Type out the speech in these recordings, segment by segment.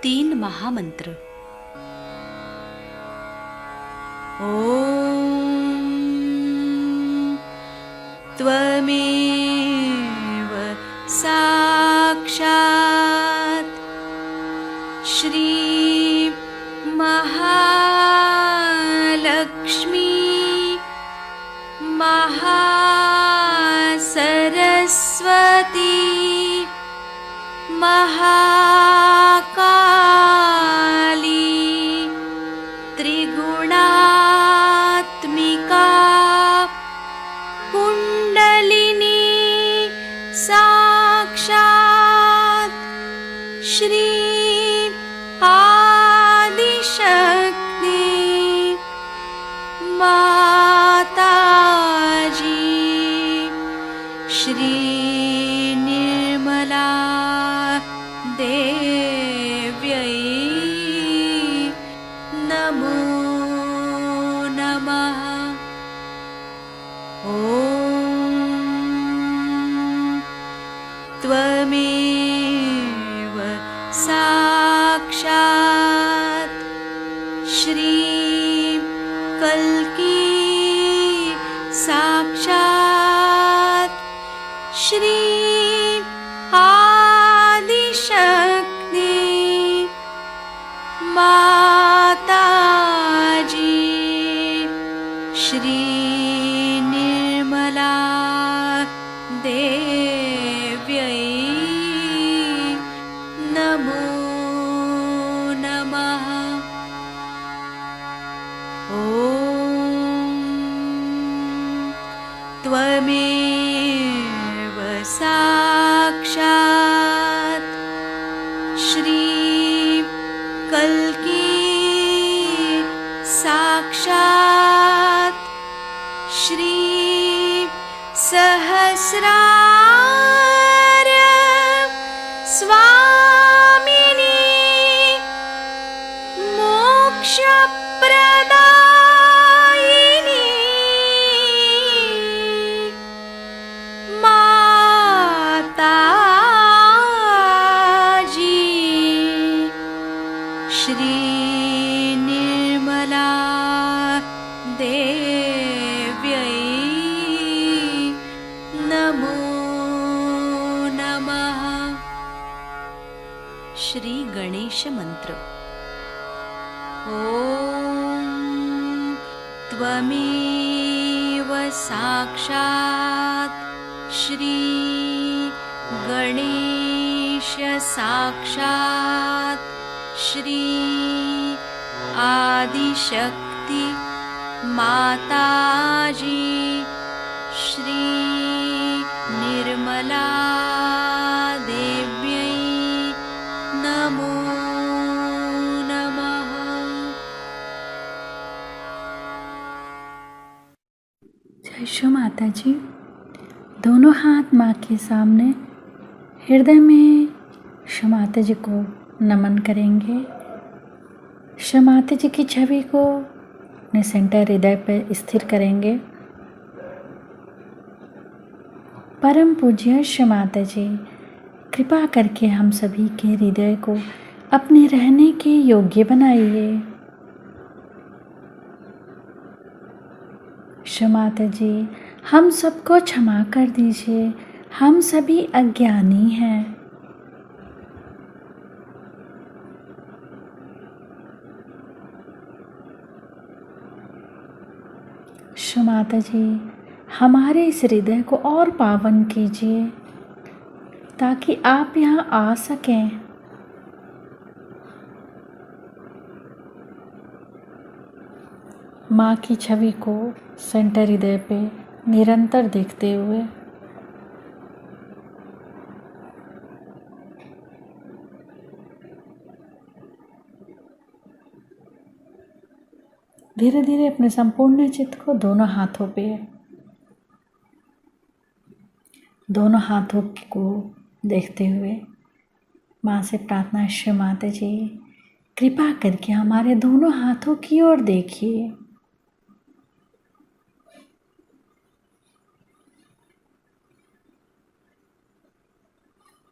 तीन महामंत्र। ओम त्वमेव साक्षात् श्री महालक्ष्मी महासरस्वती महाकाली त्रिगुणात्मिका कुंडलिनी साक्षात् श्री आदिशक्ति माताजी श्री निर्मला देव्यै नमो नमः। ॐ त्वमेव साक्षात् श्री कल्की साक्षात् श्री आदिशक्ति माताजी श्री निर्मला देव्यै नमो नमः। ॐ त्वमेव साक्षात् श्री कल्की साक्षात् श्री सहस्रार स्वामिनी मोक्षप्रदायिनी माताजी श्री निर्मला देव्यै नमो नमः। श्री गणेश मंत्र। ॐ त्वमेव साक्षात् श्री गणेश साक्षात् श्री आदिशक्ति माताजी श्री निर्मला देव्यै नमो नमः। जय श्री माता जी। दोनों हाथ माँ के सामने हृदय में श्री माता जी को नमन करेंगे। श्री माता जी की छवि को अपने सेंटर हृदय पर स्थिर करेंगे। परम पूज्य श्री माता जी, कृपा करके हम सभी के हृदय को अपने रहने के योग्य बनाइए। श्री माता जी, हम सबको क्षमा कर दीजिए, हम सभी अज्ञानी हैं। श्री माता जी, हमारे इस हृदय को और पावन कीजिए ताकि आप यहाँ आ सकें। माँ की छवि को सेंटर हृदय पे निरंतर देखते हुए धीरे धीरे अपने संपूर्ण चित्त को दोनों हाथों को देखते हुए माँ से प्रार्थना, श्री माता जी कृपा करके हमारे दोनों हाथों की ओर देखिए।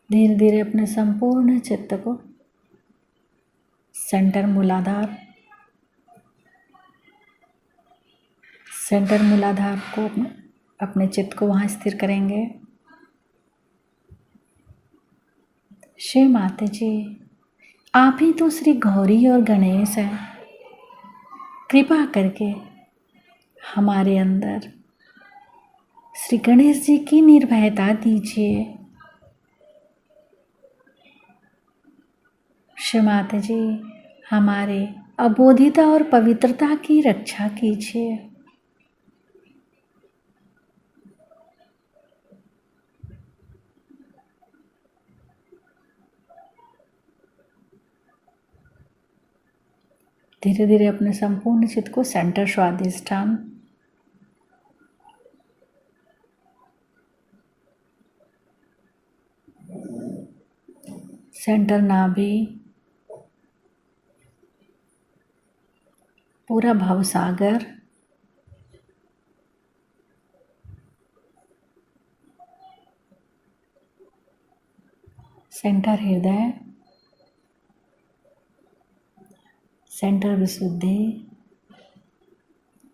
धीरे धीरे अपने संपूर्ण चित्त को सेंटर मूलाधार को अपने चित्त को वहाँ स्थिर करेंगे। श्री माता जी, आप ही तो श्री गौरी और गणेश हैं। कृपा करके हमारे अंदर श्री गणेश जी की निर्भयता दीजिए। श्री माता जी, हमारे अबोधिता और पवित्रता की रक्षा कीजिए। धीरे धीरे अपने संपूर्ण चित्त को सेंटर स्वादिष्ठान सेंटर नाभि, पूरा भवसागर, सेंटर हृदय, सेंटर विशुद्धि,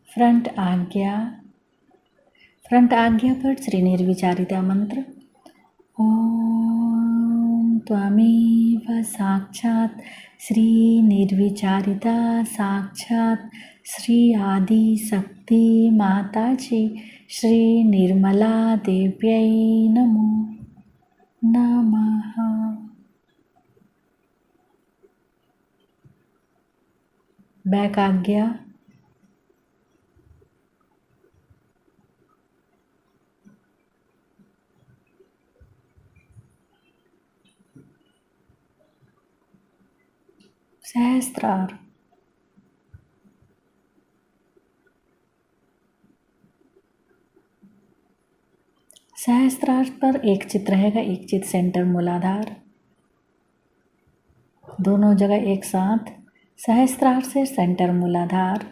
फ्रंट आज्ञा पर श्री निर्विचारिता मंत्र। ओम त्वमेव साक्षात् श्री निर्विचारिता साक्षात् श्री आदि शक्ति माताजी श्री निर्मला देव्यै नमो नमः। बैक आज्ञा। सहस्त्रार। सहस्त्रार पर एक चित्र रहेगा, एक चित्र सेंटर मूलाधार, दोनों जगह एक साथ। सहस्त्रार से सेंटर मूलाधार,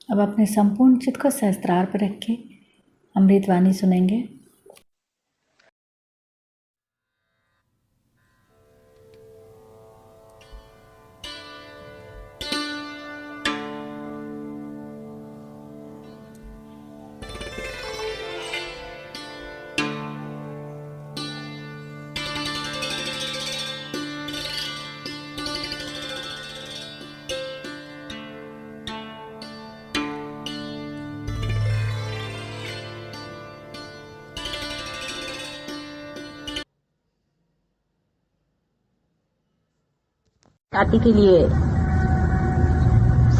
अब अपने संपूर्ण चित्त को सहस्त्रार पर रखें। अमृतवाणी सुनेंगे। जाति के लिए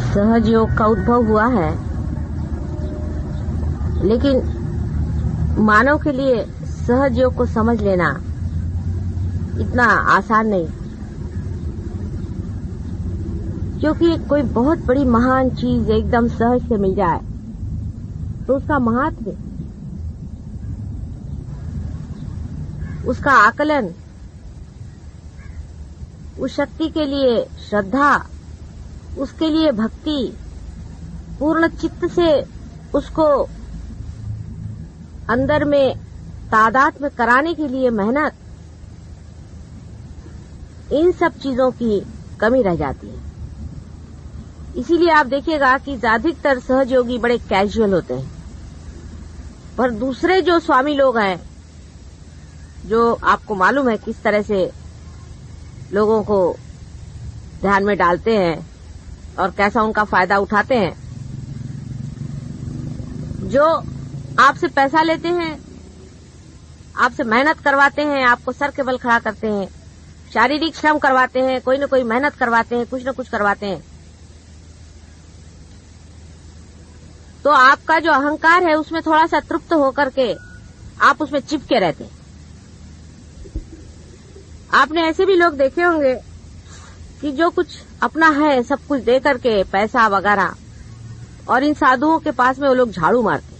सहज योग का उद्भव हुआ है, लेकिन मानव के लिए सहज योग को समझ लेना इतना आसान नहीं, क्योंकि कोई बहुत बड़ी महान चीज एकदम सहज से मिल जाए तो उसका महात्म्य, उसका आकलन, उस शक्ति के लिए श्रद्धा, उसके लिए भक्ति, पूर्ण चित्त से उसको अंदर में तादात्म्य कराने के लिए मेहनत, इन सब चीजों की कमी रह जाती है। इसीलिए आप देखिएगा कि ज्यादातर सहयोगी बड़े कैजुअल होते हैं, पर दूसरे जो स्वामी लोग हैं, जो आपको मालूम है किस तरह से लोगों को ध्यान में डालते हैं और कैसा उनका फायदा उठाते हैं, जो आपसे पैसा लेते हैं, आपसे मेहनत करवाते हैं, आपको सर के बल खड़ा करते हैं, शारीरिक श्रम करवाते हैं, कोई न कोई मेहनत करवाते हैं, कुछ न कुछ करवाते हैं, तो आपका जो अहंकार है उसमें थोड़ा सा तृप्त होकर के आप उसमें चिपके रहते हैं। आपने ऐसे भी लोग देखे होंगे कि जो कुछ अपना है सब कुछ दे करके पैसा वगैरह, और इन साधुओं के पास में वो लोग झाड़ू मारते।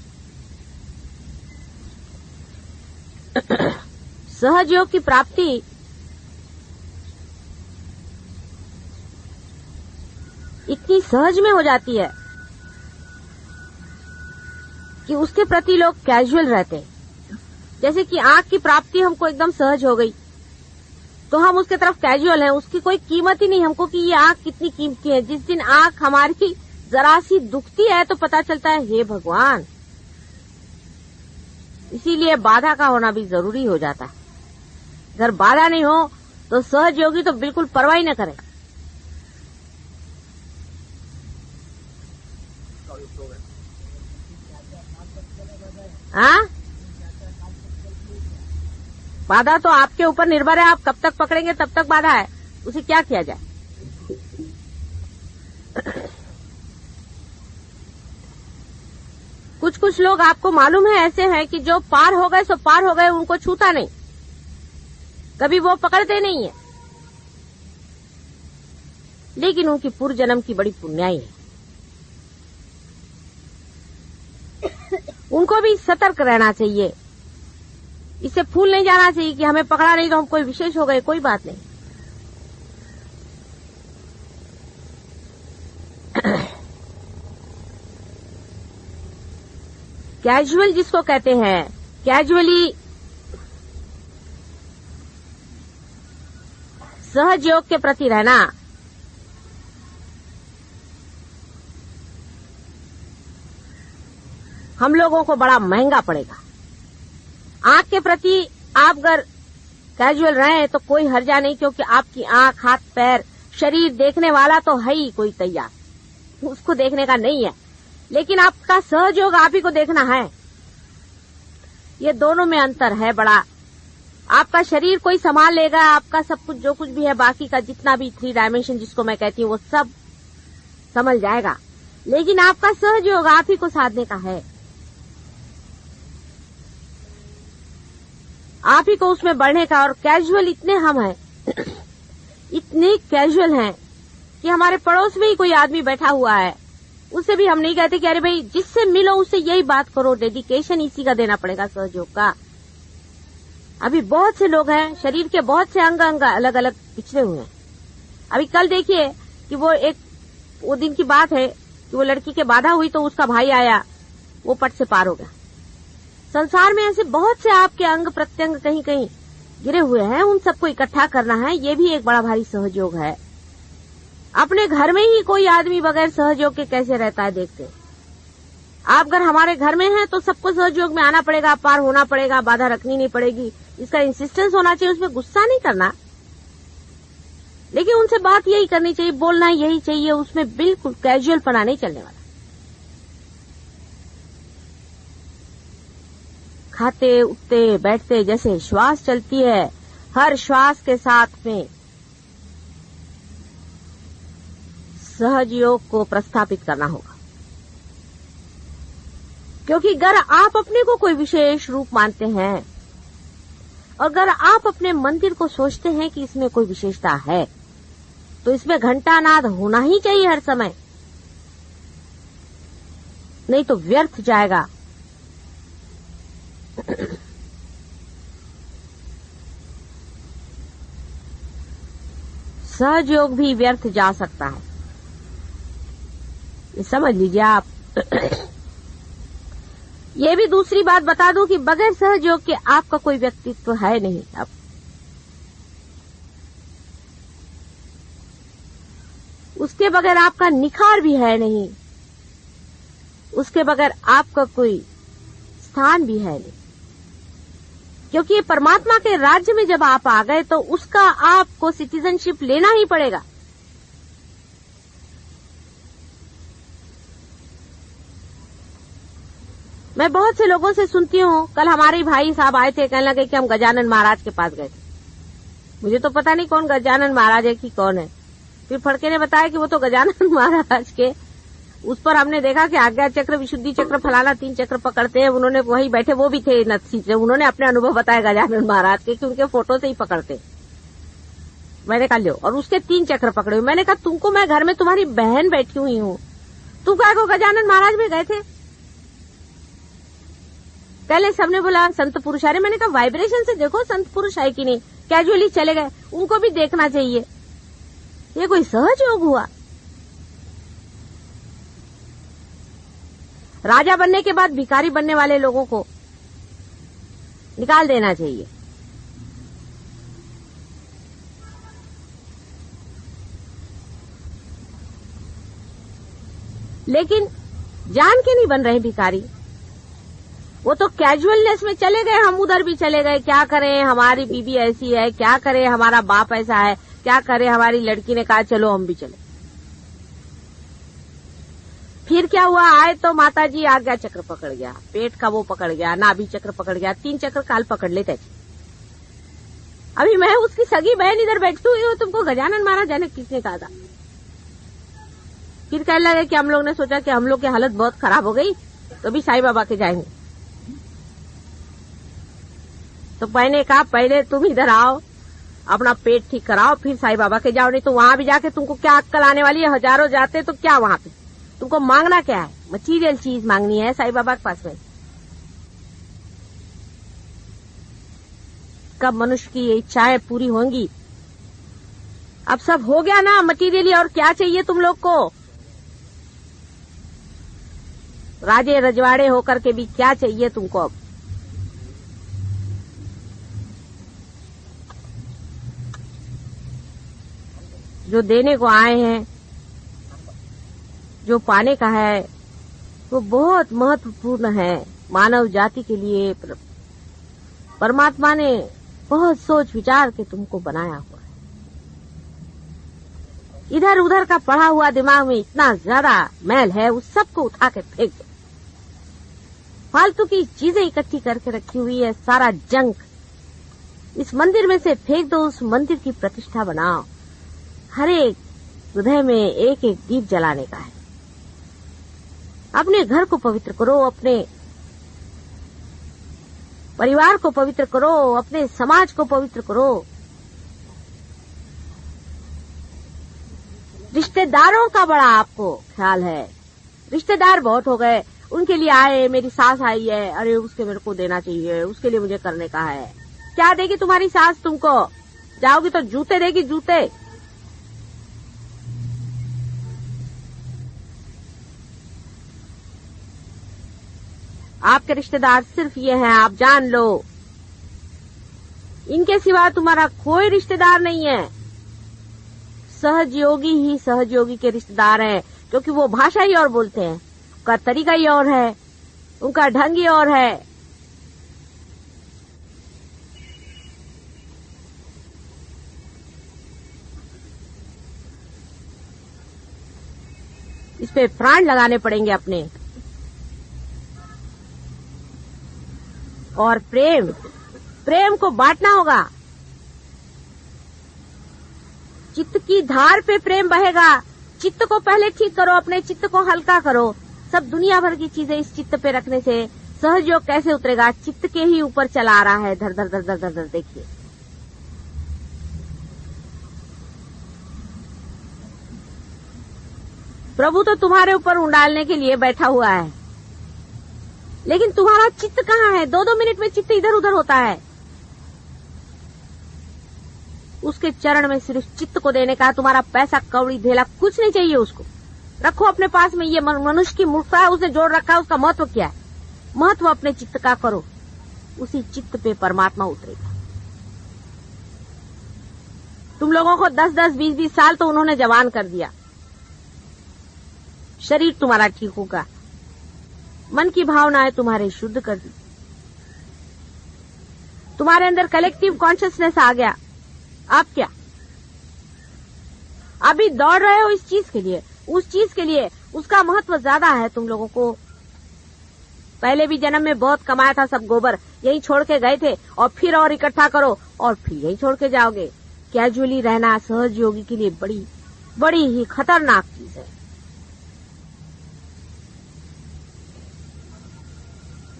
सहज योग की प्राप्ति इतनी सहज में हो जाती है कि उसके प्रति लोग कैजुअल रहते हैं। जैसे कि आंख की प्राप्ति हमको एकदम सहज हो गई तो हम उसके तरफ कैजुअल हैं, उसकी कोई कीमत ही नहीं हमको कि ये आंख कितनी कीमती है। जिस दिन आंख हमारी जरा सी दुखती है तो पता चलता है हे भगवान। इसीलिए बाधा का होना भी जरूरी हो जाता है। अगर बाधा नहीं हो तो सहज योगी तो बिल्कुल परवाह ही न करे। हाँ, बाधा तो आपके ऊपर निर्भर है, आप कब तक पकड़ेंगे तब तक बाधा है, उसे क्या किया जाए। कुछ कुछ लोग आपको मालूम है ऐसे हैं कि जो पार हो गए सो पार हो गए, उनको छूता नहीं, कभी वो पकड़ते नहीं है, लेकिन उनकी पूर्व जन्म की बड़ी पुण्याई है। उनको भी सतर्क रहना चाहिए, इससे फूल नहीं जाना चाहिए कि हमें पकड़ा नहीं तो हम कोई विशेष हो गए, कोई बात नहीं। कैजुअल जिसको कहते हैं, कैजुअली सहयोग के प्रति रहना हम लोगों को बड़ा महंगा पड़ेगा। आंख के प्रति आप अगर कैजुअल रहे तो कोई हर्जा नहीं, क्योंकि आपकी आंख, हाथ, पैर, शरीर देखने वाला तो है ही कोई तैयार, उसको देखने का नहीं है, लेकिन आपका सहयोग आप ही को देखना है। ये दोनों में अंतर है बड़ा। आपका शरीर कोई संभाल लेगा, आपका सब कुछ जो कुछ भी है, बाकी का जितना भी 3 डायमेंशन जिसको मैं कहती हूँ वो सब संभल जाएगा, लेकिन आपका सहयोग आप ही को साधने का है। आप ही को उसमें बढ़ने का। और कैजुअल इतने हम हैं इतने कैजुअल हैं कि हमारे पड़ोस में ही कोई आदमी बैठा हुआ है, उससे भी हम नहीं कहते कि अरे भाई जिससे मिलो उससे यही बात करो। डेडिकेशन इसी का देना पड़ेगा, सहयोग का। अभी बहुत से लोग हैं, शरीर के बहुत से अंग अलग अलग पिछड़े हुए हैं। अभी कल देखिए कि वो दिन की बात है कि वो लड़की के बाधा हुई तो उसका भाई आया, वो पट से पार हो गया। संसार में ऐसे बहुत से आपके अंग प्रत्यंग कहीं कहीं गिरे हुए हैं, उन सबको इकट्ठा करना है, ये भी एक बड़ा भारी सहयोग है। अपने घर में ही कोई आदमी बगैर सहयोग के कैसे रहता है देखते। आप अगर हमारे घर में हैं तो सबको सहयोग में आना पड़ेगा, पार होना पड़ेगा, बाधा रखनी नहीं पड़ेगी, इसका इंसिस्टेंस होना चाहिए, उसमें गुस्सा नहीं करना, लेकिन उनसे बात यही करनी चाहिए, बोलना यही चाहिए, उसमें बिल्कुल कैजुअल पना नहीं चलने वाला। खाते उठते बैठते जैसे श्वास चलती है, हर श्वास के साथ में सहयोग को प्रस्थापित करना होगा। क्योंकि अगर आप अपने को कोई विशेष रूप मानते हैं और अगर आप अपने मंदिर को सोचते हैं कि इसमें कोई विशेषता है, तो इसमें घंटानाद होना ही चाहिए हर समय, नहीं तो व्यर्थ जाएगा। सहयोग भी व्यर्थ जा सकता है, ये समझ लीजिए आप। ये भी दूसरी बात बता दूं कि बगैर सहयोग के आपका कोई व्यक्तित्व है नहीं। अब उसके बगैर आपका निखार भी है नहीं, उसके बगैर आपका कोई स्थान भी है नहीं। क्योंकि ये परमात्मा के राज्य में जब आप आ गए तो उसका आपको सिटीजनशिप लेना ही पड़ेगा। मैं बहुत से लोगों से सुनती हूँ, कल हमारे भाई साहब आए थे, कहने लगे कि हम गजानन महाराज के पास गए थे। मुझे तो पता नहीं कौन गजानन महाराज है कि कौन है। फिर फड़के ने बताया कि वो तो गजानन महाराज के, उस पर हमने देखा कि आज्ञा चक्र, विशुद्धि चक्र, फलाना 3 चक्र पकड़ते हैं। उन्होंने वही बैठे, वो भी थे नत्सी से, उन्होंने अपने अनुभव बताया गजानन महाराज के कि उनके फोटो से ही पकड़ते। मैंने कहा लो, और उसके 3 चक्र पकड़े हुए। मैंने कहा तुमको मैं घर में तुम्हारी बहन बैठी हुई हूँ, तुम क्या को गजानन महाराज में गए थे? पहले सबने बोला संत पुरुष आ रहे। मैंने कहा वाइब्रेशन से देखो संत पुरुष है कि नहीं, कैजुअली चले गए, उनको भी देखना चाहिए। ये कोई सहयोग हुआ? राजा बनने के बाद भिखारी बनने वाले लोगों को निकाल देना चाहिए। लेकिन जान के नहीं बन रहे भिखारी, वो तो कैजुअलनेस में चले गए। हम उधर भी चले गए, क्या करें हमारी बीबी ऐसी है, क्या करें हमारा बाप ऐसा है, क्या करें हमारी लड़की ने कहा चलो हम भी चले। फिर क्या हुआ, आए तो माता जी आज्ञा चक्र पकड़ गया, पेट का वो पकड़ गया, नाभि चक्र पकड़ गया, 3 चक्र काल पकड़ लेते थे। अभी मैं उसकी सगी बहन इधर बैठी हुई हूँ, तुमको गजानन महाराज जाने किसने कहा था? फिर कहने लगे कि हम लोग ने सोचा कि हम लोग की हालत बहुत खराब हो गई तो भी साईं बाबा के जाएंगे। तो मैंने कहा पहले तुम इधर आओ, अपना पेट ठीक कराओ, फिर साईं बाबा के जाओ। नहीं तो वहां भी जाके तुमको क्या अक्कल आने वाली है? हजारों जाते तो क्या वहां पे तुमको मांगना क्या है? मटीरियल चीज मांगनी है साईं बाबा के पास में। कब मनुष्य की इच्छाएं पूरी होंगी? अब सब हो गया ना मटीरियली, और क्या चाहिए तुम लोग को? राजे रजवाड़े होकर के भी क्या चाहिए तुमको? अब जो देने को आए हैं, जो पाने का है, वो बहुत महत्वपूर्ण है मानव जाति के लिए। परमात्मा ने बहुत सोच विचार के तुमको बनाया हुआ है। इधर उधर का पढ़ा हुआ दिमाग में इतना ज्यादा मैल है, उस सबको उठा के फेंक दो। फालतू की चीजें इकट्ठी करके रखी हुई है, सारा जंक इस मंदिर में से फेंक दो। उस मंदिर की प्रतिष्ठा बनाओ। हर एक हृदय में एक एक दीप जलाने का है। अपने घर को पवित्र करो, अपने परिवार को पवित्र करो, अपने समाज को पवित्र करो। रिश्तेदारों का बड़ा आपको ख्याल है। रिश्तेदार बहुत हो गए, उनके लिए आए, मेरी सास आई है, अरे उसके मेरे को देना चाहिए, उसके लिए मुझे करने का है। क्या देगी तुम्हारी सास तुमको? जाओगी तो जूते देगी, जूते। आपके रिश्तेदार सिर्फ ये हैं, आप जान लो। इनके सिवा तुम्हारा कोई रिश्तेदार नहीं है। सहजयोगी ही सहजयोगी के रिश्तेदार हैं, क्योंकि वो भाषा ही और बोलते हैं, उनका तरीका ही और है, उनका ढंग ही और है। इस पे प्राण लगाने पड़ेंगे अपने। और प्रेम को बांटना होगा। चित्त की धार पे प्रेम बहेगा। चित्त को पहले ठीक करो, अपने चित्त को हल्का करो। सब दुनिया भर की चीजें इस चित्त पे रखने से सहयोग कैसे उतरेगा? चित्त के ही ऊपर चला आ रहा है, धर धर धर धर धर धर। देखिए, प्रभु तो तुम्हारे ऊपर उंडालने के लिए बैठा हुआ है, लेकिन तुम्हारा चित्त कहाँ है? 2-2 मिनट में चित्त इधर उधर होता है। उसके चरण में सिर्फ चित्त को देने का। तुम्हारा पैसा कौड़ी धेला कुछ नहीं चाहिए उसको। रखो अपने पास में। ये मनुष्य की मूर्खता है, उसने जोड़ रखा है। उसका महत्व क्या है? महत्व अपने चित्त का करो, उसी चित्त पे परमात्मा उतरेगा। तुम लोगों को 10-10, 20-20 साल तो उन्होंने जवान कर दिया। शरीर तुम्हारा ठीक होगा, मन की भावनाएं तुम्हारे शुद्ध कर दी, तुम्हारे अंदर कलेक्टिव कॉन्शियसनेस आ गया। अब क्या? अभी दौड़ रहे हो इस चीज के लिए, उस चीज के लिए। उसका महत्व ज्यादा है तुम लोगों को। पहले भी जन्म में बहुत कमाया था, सब गोबर यही छोड़ के गए थे, और फिर और इकट्ठा करो और फिर यही छोड़ के जाओगे। कैजुअली रहना सहज योगी के लिए बड़ी बड़ी ही खतरनाक चीज है।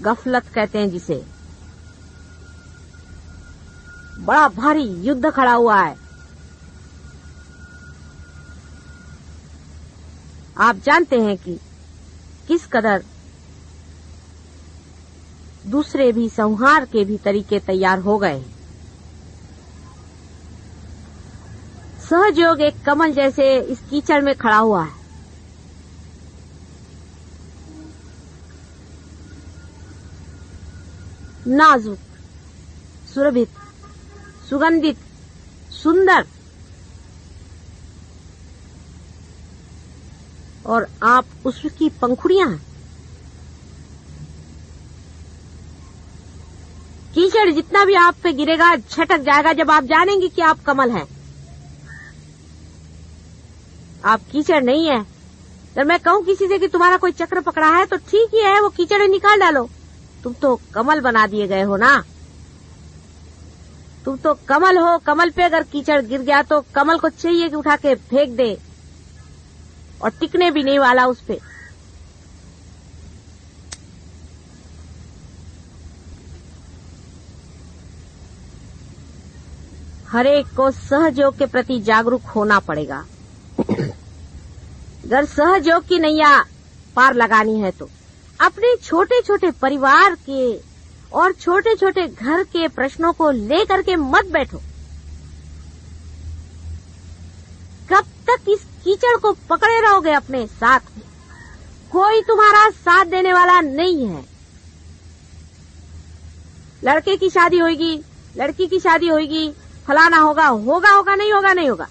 गफलत कहते हैं जिसे। बड़ा भारी युद्ध खड़ा हुआ है। आप जानते हैं कि किस कदर दूसरे भी संहार के भी तरीके तैयार हो गए। सहयोग एक कमल जैसे इस कीचड़ में खड़ा हुआ है। नाजुक, सुरभित, सुगंधित, सुंदर, और आप उसकी पंखुड़ियां हैं। कीचड़ जितना भी आप पे गिरेगा झटक जाएगा जब आप जानेंगे कि आप कमल हैं। आप कीचड़ नहीं है। अगर मैं कहूं किसी से कि तुम्हारा कोई चक्र पकड़ा है तो ठीक ही है, वो कीचड़ निकाल डालो। तुम तो कमल बना दिए गए हो ना। तुम तो कमल हो। कमल पे अगर कीचड़ गिर गया तो कमल को चाहिए कि उठा के फेंक दे, और टिकने भी नहीं वाला उस पे। हर एक को सहयोग के प्रति जागरूक होना पड़ेगा। अगर सहयोग की नैया पार लगानी है तो अपने छोटे छोटे परिवार के और छोटे छोटे घर के प्रश्नों को लेकर के मत बैठो। कब तक इस कीचड़ को पकड़े रहोगे अपने साथ में? कोई तुम्हारा साथ देने वाला नहीं है। लड़के की शादी होगी, लड़की की शादी होगी, फलाना होगा, होगा होगा, नहीं होगा नहीं होगा।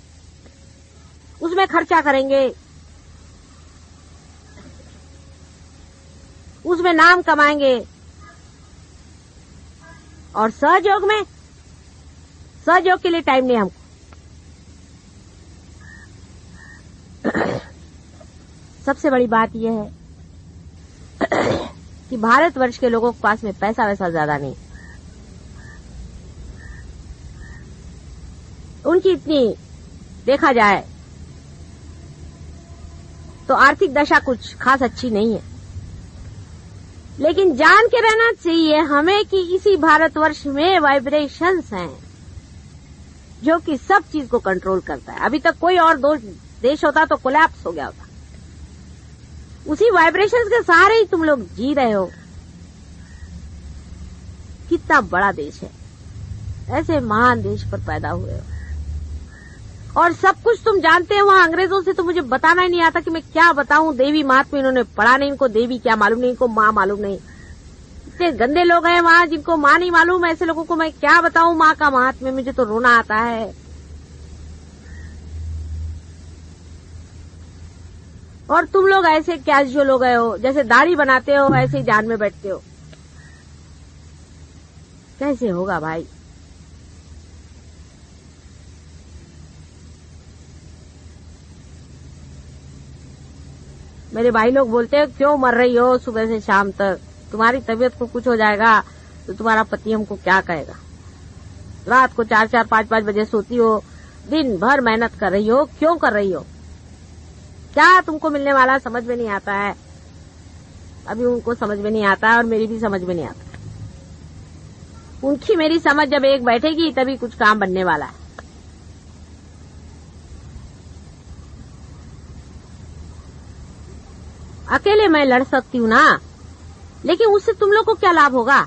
उसमें खर्चा करेंगे, उसमें नाम कमाएंगे। और सहयोग में, सहयोग के लिए टाइम नहीं हमको। सबसे बड़ी बात यह है कि भारतवर्ष के लोगों के पास में पैसा वैसा ज्यादा नहीं, उनकी इतनी देखा जाए तो आर्थिक दशा कुछ खास अच्छी नहीं है। लेकिन जान के रहना चाहिए हमें कि इसी भारतवर्ष में वाइब्रेशंस हैं जो कि सब चीज को कंट्रोल करता है। अभी तक कोई और देश होता तो कोलैप्स हो गया होता। उसी वाइब्रेशंस के सहारे ही तुम लोग जी रहे हो। कितना बड़ा देश है, ऐसे महान देश पर पैदा हुए हो और सब कुछ तुम जानते हो। वहां अंग्रेजों से तो मुझे बताना ही नहीं आता कि मैं क्या बताऊं। देवी महात्मा इन्होंने पढ़ा नहीं, इनको देवी क्या मालूम नहीं, इनको माँ मालूम नहीं। इतने गंदे लोग हैं वहां जिनको माँ नहीं मालूम। ऐसे लोगों को मैं क्या बताऊं माँ का महात्म्य, मुझे तो रोना आता है। और तुम लोग ऐसे कैजुअल हो गए हो, जैसे दाढ़ी बनाते हो ऐसे ही जान में बैठते हो। कैसे होगा भाई? मेरे भाई लोग बोलते हैं क्यों मर रही हो सुबह से शाम तक, तुम्हारी तबीयत को कुछ हो जाएगा तो तुम्हारा पति हमको क्या कहेगा। रात को 4-4, 5-5 बजे सोती हो, दिन भर मेहनत कर रही हो, क्यों कर रही हो? क्या तुमको मिलने वाला समझ में नहीं आता है। अभी उनको समझ में नहीं आता और मेरी भी समझ में नहीं आता। उनकी मेरी समझ जब एक बैठेगी तभी कुछ काम बनने वाला है। अकेले मैं लड़ सकती हूँ ना, लेकिन उससे तुम लोग को क्या लाभ होगा?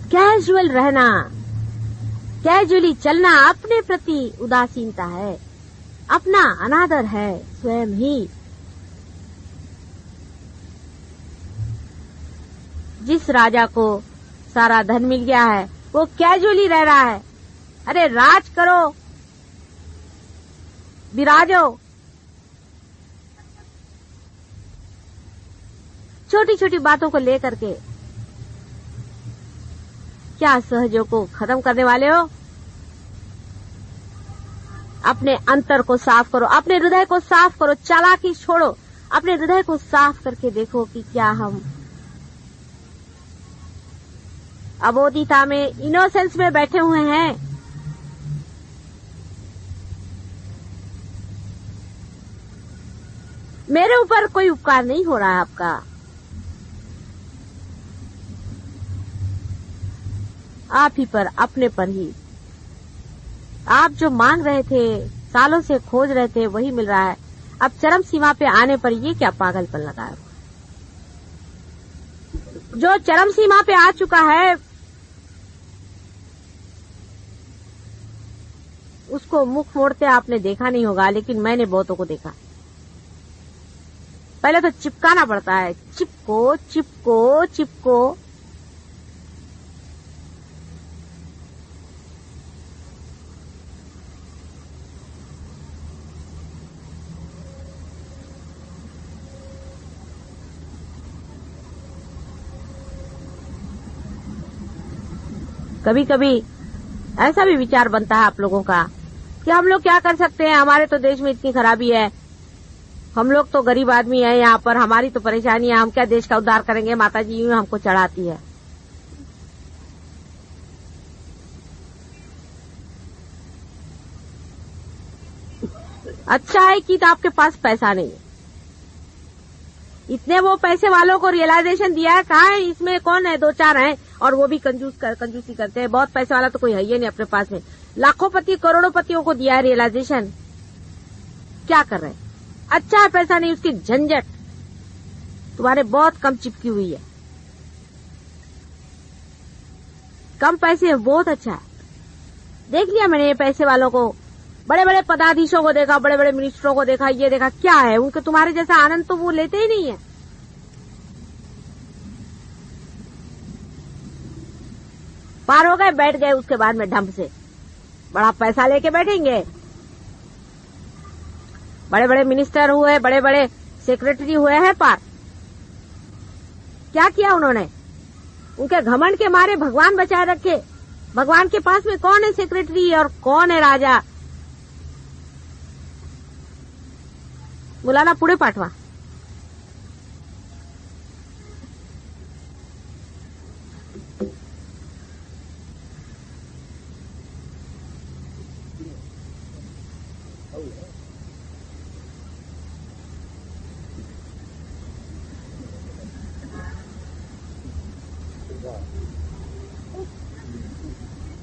कैजुअल रहना, कैजुअली चलना अपने प्रति उदासीनता है, अपना अनादर है स्वयं ही। जिस राजा को सारा धन मिल गया है वो कैजुअली रह रहा है। अरे राज करो, विराजो। छोटी छोटी बातों को लेकर के क्या सहयोग को खत्म करने वाले हो? अपने अंतर को साफ करो, अपने हृदय को साफ करो, चालाकी छोड़ो, अपने हृदय को साफ करके देखो कि क्या हम अबोधिता में, इनोसेंस में बैठे हुए हैं। मेरे ऊपर कोई उपकार नहीं हो रहा है आपका। आप ही पर, अपने पर ही। आप जो मांग रहे थे, सालों से खोज रहे थे, वही मिल रहा है। अब चरम सीमा पे आने पर ये क्या पागलपन लगा है? जो चरम सीमा पे आ चुका है उसको मुख मोड़ते आपने देखा नहीं होगा, लेकिन मैंने बहुतों को देखा। पहले तो चिपकाना पड़ता है, चिपको चिपको चिपको। कभी कभी ऐसा भी विचार बनता है आप लोगों का कि हम लोग क्या कर सकते हैं, हमारे तो देश में इतनी खराबी है, हम लोग तो गरीब आदमी है यहाँ पर, हमारी तो परेशानी है, हम क्या देश का उद्धार करेंगे। माता जी यूं हमको चढ़ाती है। अच्छा है कि तो आपके पास पैसा नहीं है। इतने वो पैसे वालों को रियलाइजेशन दिया है, कहाँ है? इसमें कौन है? 2-4 हैं और वो भी कंजूसी करते हैं। बहुत पैसे वाला तो कोई है ही नहीं अपने पास में। लाखोंपति करोड़ोंपतियों को दिया है रियलाइजेशन, क्या कर रहे हैं? अच्छा है पैसा नहीं, उसकी झंझट तुम्हारे बहुत कम चिपकी हुई है। कम पैसे है, बहुत अच्छा है। देख लिया मैंने ये पैसे वालों को, बड़े बड़े पदाधीशों को देखा, बड़े बड़े मिनिस्टरों को देखा, ये देखा, क्या है उनके तुम्हारे जैसा आनंद तो वो लेते ही नहीं है। पार हो गए, बैठ गए, उसके बाद में ढंग से बड़ा पैसा लेके बैठेंगे। बड़े बड़े मिनिस्टर हुए, बड़े बड़े सेक्रेटरी हुए हैं पार। क्या किया उन्होंने? उनके घमंड के मारे भगवान बचाए रखे। भगवान के पास में कौन है सेक्रेटरी और कौन है राजा? मुलाना पुढे पाठवा।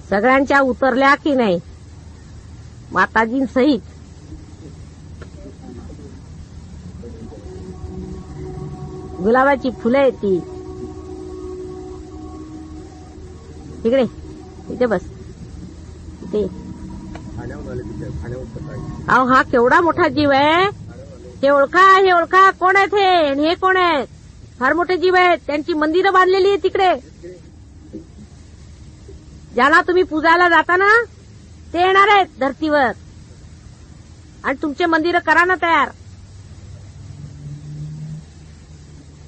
सगळ्यांच्या उतरल्या की नाही माताजींसहित? गुलाबाची फुलं आहेत ती. इकडे इथे बस. इथे अहो हा केवढा मोठा जीव आहे. हे ओळखा कोण आहेत हे? आणि हे कोण आहेत? फार मोठे जीव आहेत. त्यांची मंदिरं बांधलेली आहेत तिकडे. ज्याला तुम्ही पूजायला जाता ना ते येणार आहेत धरतीवर आणि तुमचे मंदिरं करा ना तयार.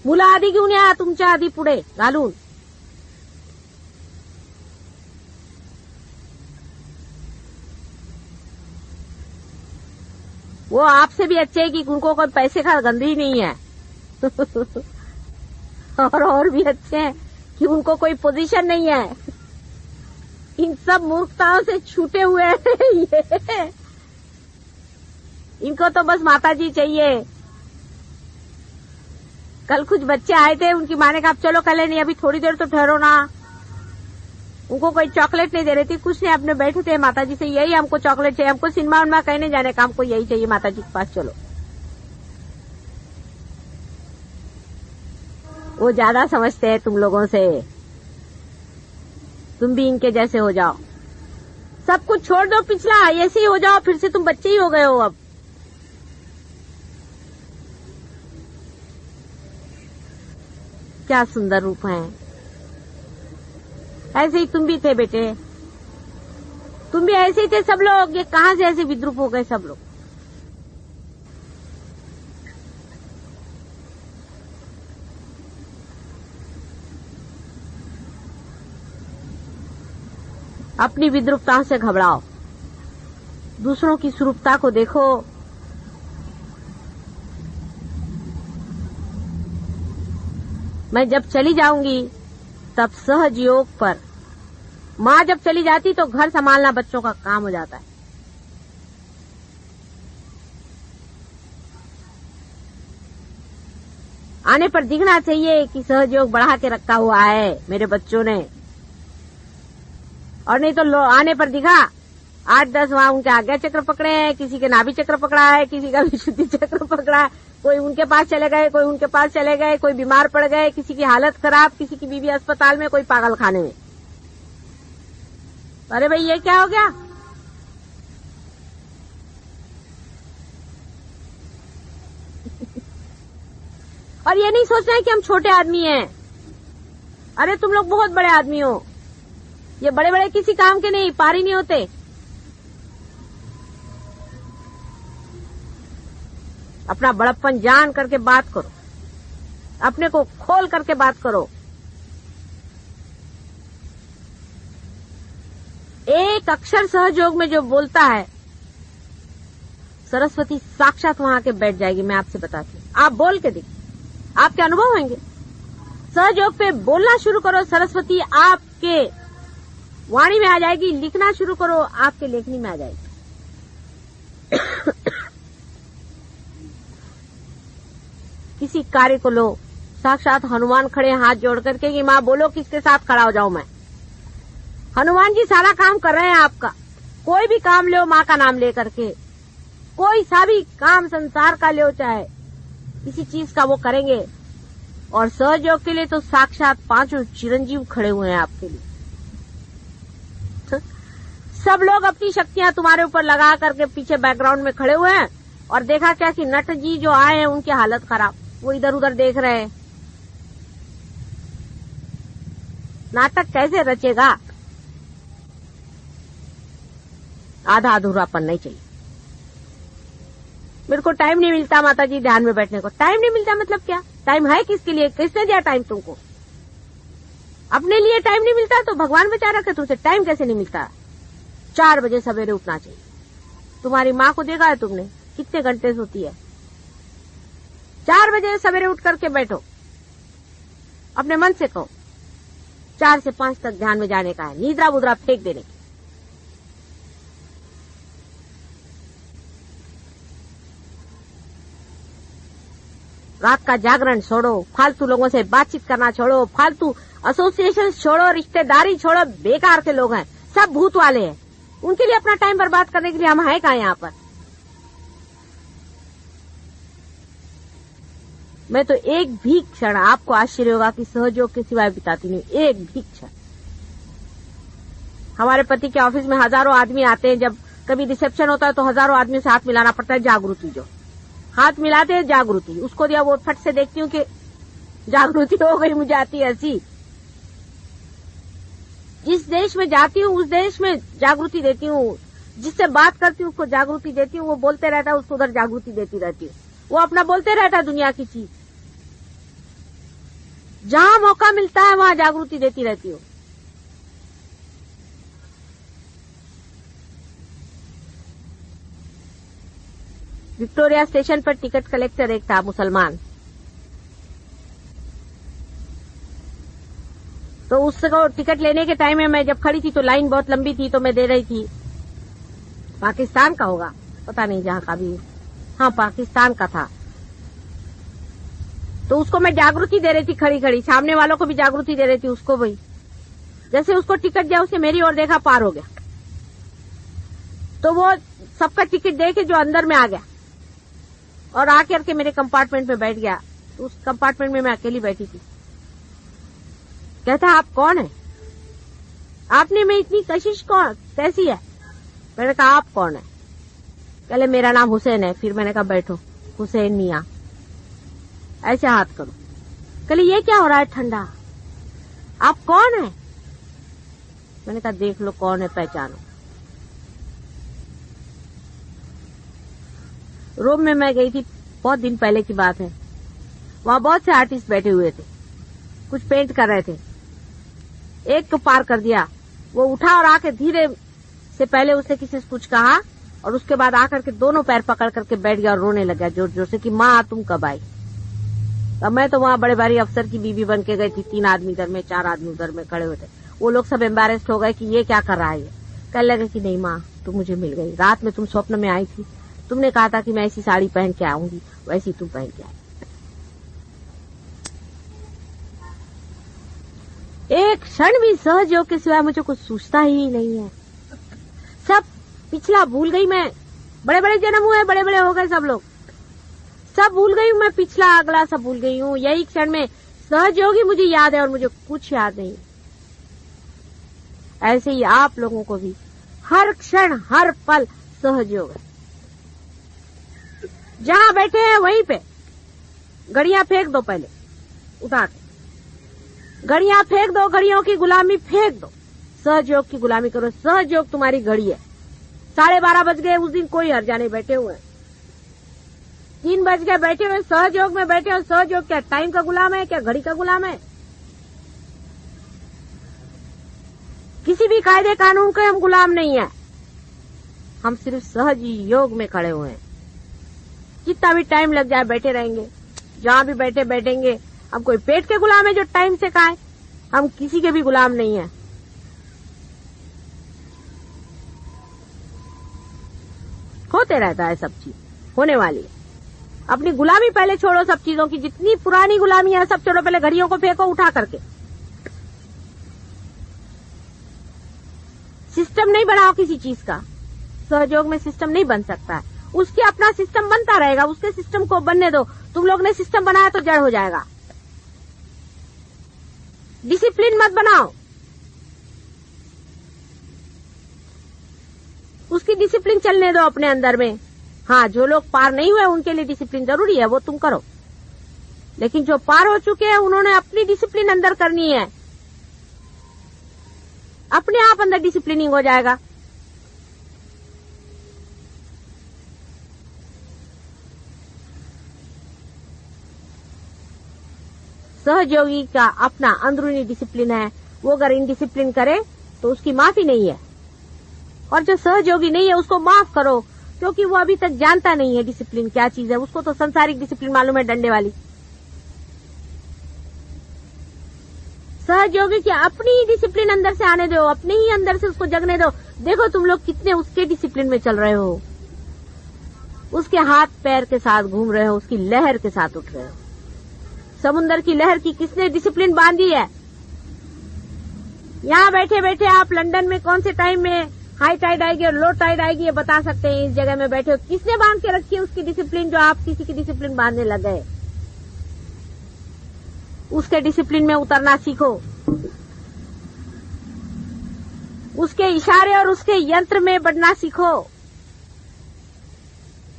मुलं आधी घेऊन या तुमच्या आधी पुढे घालून. वो आपसे भी अच्छे है कि उनको कोई पैसे का गंध ही नहीं है. और भी अच्छे हैं कि उनको कोई पोजीशन नहीं है. इन सब मूर्खताओं से छूटे हुए हैं ये. इनको तो बस माताजी चाहिए. कल कुछ बच्चे आए थे, उनकी माँ ने कहा चलो कल नहीं, अभी थोड़ी देर तो ठहरो ना. उनको कोई चॉकलेट नहीं दे रही थी, कुछ नहीं, अपने बैठे थे माताजी से यही हमको चॉकलेट चाहिए, हमको सिनेमा उनमा कहीं नहीं जाने का, हमको यही चाहिए माताजी के पास चलो. वो ज्यादा समझते हैं तुम लोगों से. तुम भी इनके जैसे हो जाओ. सब कुछ छोड़ दो पिछला, ऐसे ही हो जाओ, फिर से तुम बच्चे ही हो गए हो. अब क्या सुंदर रूप है. ऐसे ही तुम भी थे बेटे. तुम भी ऐसे ही थे सब लोग. ये कहां से ऐसे विद्रूप हो गए सब लोग. अपनी विद्रूपताओं से घबराओ. दूसरों की स्वरूपता को देखो. मैं जब चली जाऊंगी तब सहज योग पर. माँ जब चली जाती तो घर संभालना बच्चों का काम हो जाता है. आने पर दिखना चाहिए कि सहज योग बढ़ा के रखा हुआ है मेरे बच्चों ने. और नहीं तो आने पर दिखा 8-10 वहां उनके आज्ञा चक्र पकड़े हैं, किसी के नाभि चक्र पकड़ा है, किसी का विशुद्धि चक्र पकड़ा है. कोई उनके पास चले गए, कोई उनके पास चले गए, कोई बीमार पड़ गए, किसी की हालत खराब, किसी की बीवी अस्पताल में, कोई पागल खाने में. अरे भाई ये क्या हो गया. और ये नहीं सोचना है कि हम छोटे आदमी हैं. अरे तुम लोग बहुत बड़े आदमी हो. ये बड़े बड़े किसी काम के नहीं, पार ही नहीं होते. अपना बड़प्पन जान करके बात करो. अपने को खोल करके बात करो. एक अक्षर सहयोग में जो बोलता है सरस्वती साक्षात वहां के बैठ जाएगी. मैं आपसे बताती हूँ. आप बोल के देखिए, आपके अनुभव होंगे. सहयोग पे बोलना शुरू करो, सरस्वती आपके वाणी में आ जाएगी. लिखना शुरू करो, आपके लेखनी में आ जाएगी. किसी कार्य को लो, साक्षात हनुमान खड़े हाथ जोड़ करके कि माँ बोलो किसके साथ खड़ा हो जाऊं मैं. हनुमान जी सारा काम कर रहे हैं आपका. कोई भी काम लो माँ का नाम ले करके. कोई सा भी काम संसार का लो, चाहे किसी चीज का, वो करेंगे. और सहयोग के लिए तो साक्षात 5 चिरंजीव खड़े हुए हैं आपके लिए. सब लोग अपनी शक्तियां तुम्हारे ऊपर लगा करके पीछे बैकग्राउंड में खड़े हुए हैं. और देखा क्या कि नट जी जो आए हैं उनकी हालत खराब, वो इधर उधर देख रहे हैं. नाटक कैसे रचेगा. आधा अधूरापन नहीं चाहिए। मेरे को टाइम नहीं मिलता माता जी ध्यान में बैठने को। टाइम नहीं मिलता मतलब क्या? टाइम है किसके लिए? किसने दिया टाइम तुमको? अपने लिए टाइम नहीं मिलता तो भगवान बचा रखे, तुमसे टाइम कैसे नहीं मिलता? 4 बजे सवेरे उठना चाहिए। तुम्हारी माँ को देखा है तुमने कितने घंटे सोती है? 4 बजे सवेरे उठ करके बैठो, अपने मन से कहो 4 से 5 तक ध्यान में जाने का है, निद्रा बुद्रा फेंक देने की। रात का जागरण छोड़ो, फालतू लोगों से बातचीत करना छोड़ो, फालतू एसोसिएशन छोड़ो, रिश्तेदारी छोड़ो, बेकार के लोग हैं, सब भूत वाले हैं। उनके लिए अपना टाइम बर्बाद करने के लिए हम हैं कहाँ यहाँ पर? मैं तो एक भी क्षण, आपको आश्चर्य होगा कि सहयोग के सिवाय बिताती नहीं, एक भी क्षण। हमारे पति के ऑफिस में हजारों आदमी आते हैं, जब कभी रिसेप्शन होता है तो हजारों आदमी से हाथ मिलाना पड़ता है। जागृति, जो हाथ मिलाते हैं जागृति, उसको दिया वो फट से देखती हूँ कि जागृति हो गई, मुझे आती हंसी। जिस देश में जाती हूँ उस देश में जागृति देती हूँ, जिससे बात करती हूँ उसको जागृति देती हूँ, वो बोलते रहता है उसको उधर जागृति देती रहती हूँ। वो अपना बोलते रहता है दुनिया की चीज, जहां मौका मिलता है वहां जागृति देती रहती हूँ। विक्टोरिया स्टेशन पर टिकट कलेक्टर एक था मुसलमान, तो उसको टिकट लेने के टाइम में मैं जब खड़ी थी तो लाइन बहुत लंबी थी, तो मैं दे रही थी। पाकिस्तान का होगा, पता नहीं जहां का भी, हाँ पाकिस्तान का था। तो उसको मैं जागृति दे रही थी खड़ी खड़ी, सामने वालों को भी जागृति दे रही थी, उसको भी। जैसे उसको टिकट दिया, उसने मेरी ओर देखा, पार हो गया। तो वो सबका टिकट दे के जो अंदर में आ गया और आकर के मेरे कंपार्टमेंट में बैठ गया। तो उस कंपार्टमेंट में मैं अकेली बैठी थी। कहता आप कौन है? आपने में इतनी कशिश कौन कैसी है? मैंने कहा आप कौन है? पहले मेरा नाम हुसैन है। फिर मैंने कहा बैठो, हुसैन मियां, ऐसे हाथ करो। कहले ये क्या हो रहा है ठंडा? आप कौन है? मैंने कहा देख लो कौन है, पहचानो। रोम में मैं गई थी, बहुत दिन पहले की बात है। वहां बहुत से आर्टिस्ट बैठे हुए थे, कुछ पेंट कर रहे थे। एक को पार कर दिया, वो उठा और आके धीरे से, पहले उसने किसी से कुछ कहा और उसके बाद आकर के दोनों पैर पकड़ करके बैठ गया और रोने लगा जोर जोर से कि माँ तुम कब आई? अब मैं तो वहां बड़े भारी अफसर की बीवी बन के गई थी। 3 आदमी इधर में, 4 आदमी उधर में खड़े हुए थे। वो लोग सब एम्बेरेस्ड हो गए कि ये क्या कर रहा है। ये कहने लगे कि नहीं माँ, तुम मुझे मिल गई। रात में तुम स्वप्न में आई थी, तुमने कहा था कि मैं ऐसी साड़ी पहन के आऊंगी, वैसी तुम पहन के आई। एक क्षण भी सहयोग के सिवाय मुझे कुछ सूझता ही नहीं है। सब पिछला भूल गई मैं। बड़े बड़े जन्म हुए, बड़े बड़े हो गए सब लोग, सब भूल गई हूँ मैं। पिछला अगला सब भूल गई हूँ। यही क्षण में सहयोगी मुझे याद है और मुझे कुछ याद नहीं। ऐसे ही आप लोगों को भी हर क्षण हर पल सहयोग है। जहां बैठे हैं वहीं पे घड़ियां फेंक दो, पहले उठा के घड़ियां फेंक दो, घड़ियों की गुलामी फेंक दो, सहयोग की गुलामी करो। सहयोग तुम्हारी घड़ी है। 12:30 बज गए, उस दिन कोई हर्जा नहीं, बैठे हुए। 3 बज गए, बैठे हुए सहयोग में बैठे हो। सहयोग क्या टाइम का गुलाम है? क्या घड़ी का गुलाम है? किसी भी कायदे कानून के हम गुलाम नहीं है। हम सिर्फ सहयोग में खड़े हुए हैं। जितना भी टाइम लग जाए बैठे रहेंगे, जहां भी बैठे बैठेंगे। हम कोई पेट के गुलाम है जो टाइम से खाए? हम किसी के भी गुलाम नहीं है। होते रहता है सब चीज, होने वाली है। अपनी गुलामी पहले छोड़ो, सब चीजों की जितनी पुरानी गुलामी है सब छोड़ो। पहले घड़ियों को फेंको उठा करके। सिस्टम नहीं बनाओ किसी चीज का। सहयोग में सिस्टम नहीं बन सकता है। उसके अपना सिस्टम बनता रहेगा, उसके सिस्टम को बनने दो। तुम लोग ने सिस्टम बनाया तो जड़ हो जाएगा। डिसिप्लिन मत बनाओ, उसकी डिसिप्लिन चलने दो अपने अंदर में। हाँ, जो लोग पार नहीं हुए उनके लिए डिसिप्लिन जरूरी है, वो तुम करो। लेकिन जो पार हो चुके हैं उन्होंने अपनी डिसिप्लिन अंदर करनी है। अपने आप अंदर डिसिप्लिनिंग हो जाएगा। सहयोगी का अपना अंदरूनी डिसिप्लिन है, वो अगर इनडिसिप्लिन करे तो उसकी माफी नहीं है। और जो सहयोगी नहीं है उसको माफ करो, क्योंकि वो अभी तक जानता नहीं है डिसिप्लिन क्या चीज है। उसको तो संसारिक डिसिप्लिन मालूम है, डंडे वाली। सहयोगी की अपनी ही डिसिप्लिन अंदर से आने दो, अपने ही अंदर से उसको जगने दो। देखो तुम लोग कितने उसके डिसिप्लिन में चल रहे हो, उसके हाथ पैर के साथ घूम रहे हो, उसकी लहर के साथ उठ रहे हो। समुद्र की लहर की किसने डिसिप्लिन बांधी है? यहाँ बैठे बैठे आप लंदन में कौन से टाइम में हाई टाइड आएगी और लो टाइड आएगी ये बता सकते हैं। इस जगह में बैठे हो, किसने बांध के रखी है उसकी डिसिप्लिन, जो आप किसी की डिसिप्लिन बांधने लग गए? उसके डिसिप्लिन में उतरना सीखो, उसके इशारे और उसके यंत्र में बढ़ना सीखो।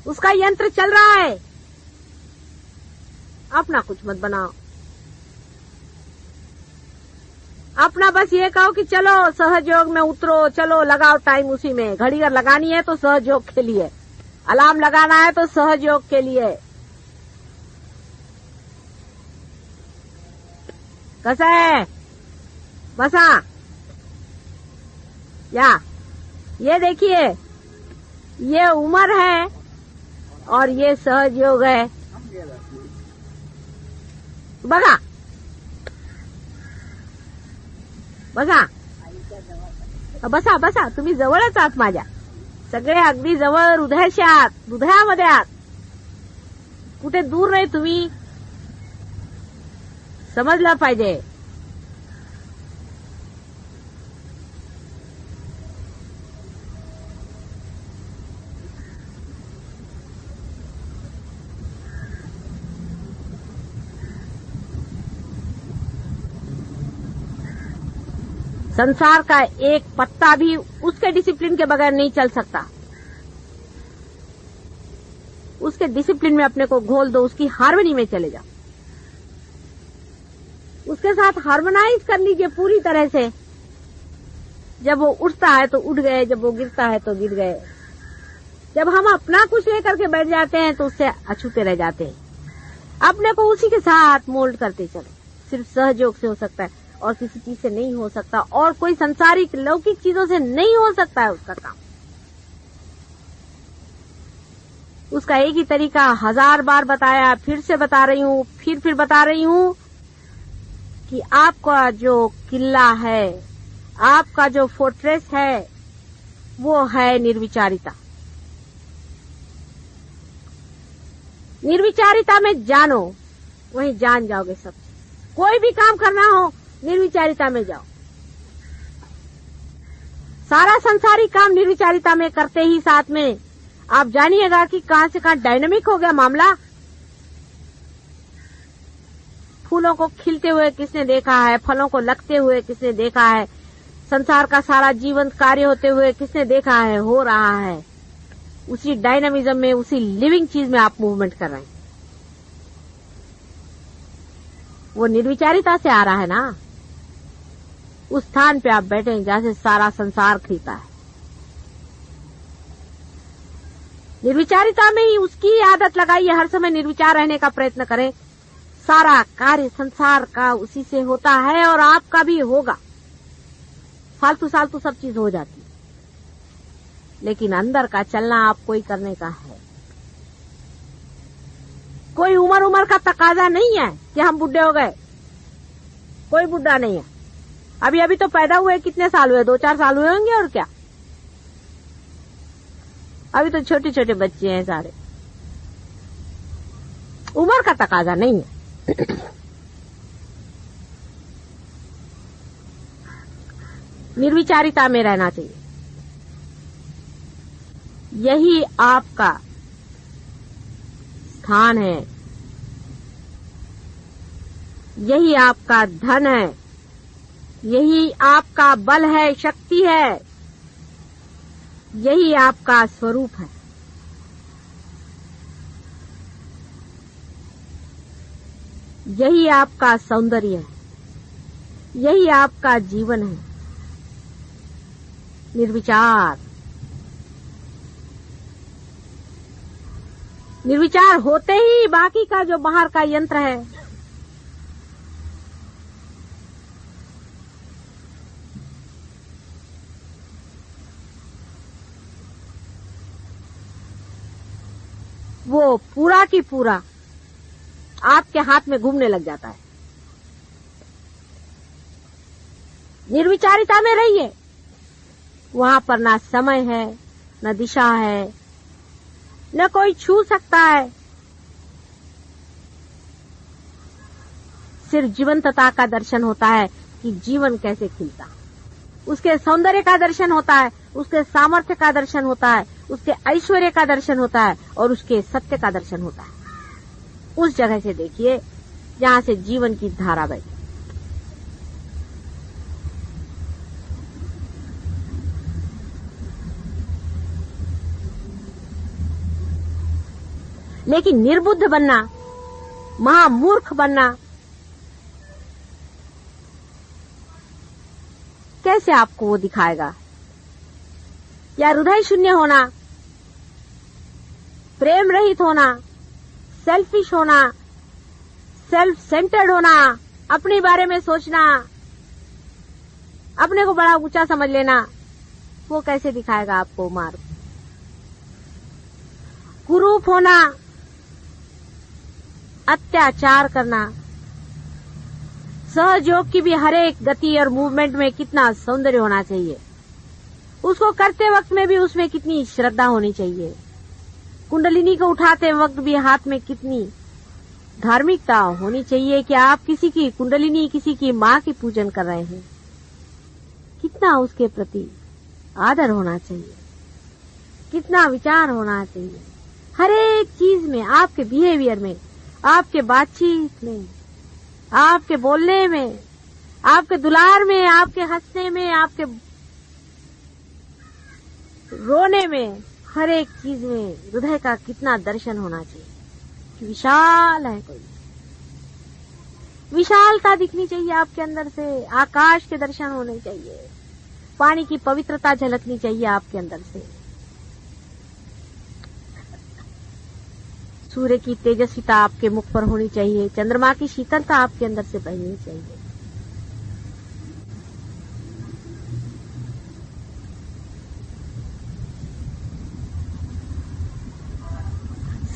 उसका यंत्र चल रहा है, अपना कुछ मत बनाओ। अपना बस ये कहो कि चलो सहयोग में उतरो, चलो लगाओ टाइम उसी में। घड़ी अगर लगानी है तो सहयोग के लिए, अलार्म लगाना है तो सहयोग के लिए। कैसा है बसा? या ये देखिए, ये उम्र है और ये सहयोग है। बघा बघा बसा बसा, तुम्ही जवळच आहात माझ्या, सगळे अगदी जवळ, हृदयाशी आहात, हृदयामध्ये आहात, कुठे दूर नाही तुम्ही, समजलं पाहिजे। संसार का एक पत्ता भी उसके डिसिप्लिन के बगैर नहीं चल सकता। उसके डिसिप्लिन में अपने को घोल दो, उसकी हार्मनी में चले जाओ, उसके साथ हार्मोनाइज कर लीजिए पूरी तरह से। जब वो उठता है तो उठ गए, जब वो गिरता है तो गिर गए। जब हम अपना कुछ लेकर के बैठ जाते हैं तो उससे अछूते रह जाते हैं। अपने को उसी के साथ मोल्ड करते चलो। सिर्फ सहयोग से हो सकता है और किसी चीज से नहीं हो सकता, और कोई संसारिक लौकिक चीजों से नहीं हो सकता है उसका काम। उसका एक ही तरीका 1000 बार बताया, फिर से बता रही हूँ, फिर बता रही हूँ कि आपका जो किला है, आपका जो फोर्ट्रेस है, वो है निर्विचारिता। निर्विचारिता में जानो, वहीं जान जाओगे सब। कोई भी काम करना हो निर्विचारिता में जाओ। सारा संसारिक काम निर्विचारिता में करते ही साथ में आप जानिएगा कि कहां से कहां डायनामिक हो गया मामला। फूलों को खिलते हुए किसने देखा है, फलों को लगते हुए किसने देखा है, संसार का सारा जीवंत कार्य होते हुए किसने देखा है, हो रहा है। उसी डायनामिज्म में, उसी लिविंग चीज में आप मूवमेंट कर रहे हैं। वो निर्विचारिता से आ रहा है ना। उस स्थान पे आप बैठे हैं जहां से सारा संसार खिलता है। निर्विचारिता में ही उसकी आदत लगाइए, हर समय निर्विचार रहने का प्रयत्न करें। सारा कार्य संसार का उसी से होता है और आपका भी होगा। फालतू सालतू सब चीज हो जाती है, लेकिन अंदर का चलना आपको ही करने का है। कोई उम्र का तकाजा नहीं है कि हम बुढ़े हो गए। कोई बुढ़ा नहीं है। अभी तो पैदा हुए कितने साल हुए, 2-4 साल हुए होंगे, और क्या। अभी तो छोटे छोटे बच्चे हैं सारे। उम्र का तकाजा नहीं है। निर्विचारिता में रहना चाहिए। यही आपका स्थान है, यही आपका धन है, यही आपका बल है, शक्ति है, यही आपका स्वरूप है। यही आपका सौंदर्य है, यही आपका जीवन है। निर्विचार। निर्विचार होते ही बाकी का जो बाहर का यंत्र है वो पूरा की पूरा आपके हाथ में घूमने लग जाता है। निर्विचारिता में रहिए, वहां पर ना समय है, न दिशा है, न कोई छू सकता है। सिर्फ जीवंतता का दर्शन होता है कि जीवन कैसे खिलता, उसके सौंदर्य का दर्शन होता है, उसके सामर्थ्य का दर्शन होता है, उसके ऐश्वर्य का दर्शन होता है और उसके सत्य का दर्शन होता है। उस जगह से देखिए जहां से जीवन की धारा बहती। लेकिन निर्बुद्ध बनना, महामूर्ख बनना, कैसे आपको वो दिखाएगा? या हृदय शून्य होना, प्रेम रहित होना, सेल्फिश होना, सेल्फ सेंटर्ड होना, अपने बारे में सोचना, अपने को बड़ा ऊंचा समझ लेना, वो कैसे दिखाएगा आपको मार्ग? कुरूप होना, अत्याचार करना, सहयोग की भी हर एक गति और मूवमेंट में कितना सौंदर्य होना चाहिए, उसको करते वक्त में भी उसमें कितनी श्रद्धा होनी चाहिए, कुंडलिनी को उठाते वक्त भी हाथ में कितनी धार्मिकता होनी चाहिए कि आप किसी की कुंडलिनी, किसी की माँ की पूजन कर रहे हैं, कितना उसके प्रति आदर होना चाहिए, कितना विचार होना चाहिए, हर एक चीज में, आपके बिहेवियर में, आपके बातचीत में, आपके बोलने में, आपके दुलार में, आपके हंसने में, आपके रोने में, हर एक चीज में हृदय का कितना दर्शन होना चाहिए कि विशाल है कोई, विशालता दिखनी चाहिए आपके अंदर से, आकाश के दर्शन होने चाहिए, पानी की पवित्रता झलकनी चाहिए आपके अंदर से, सूर्य की तेजस्विता आपके मुख पर होनी चाहिए, चंद्रमा की शीतलता आपके अंदर से बहनी चाहिए।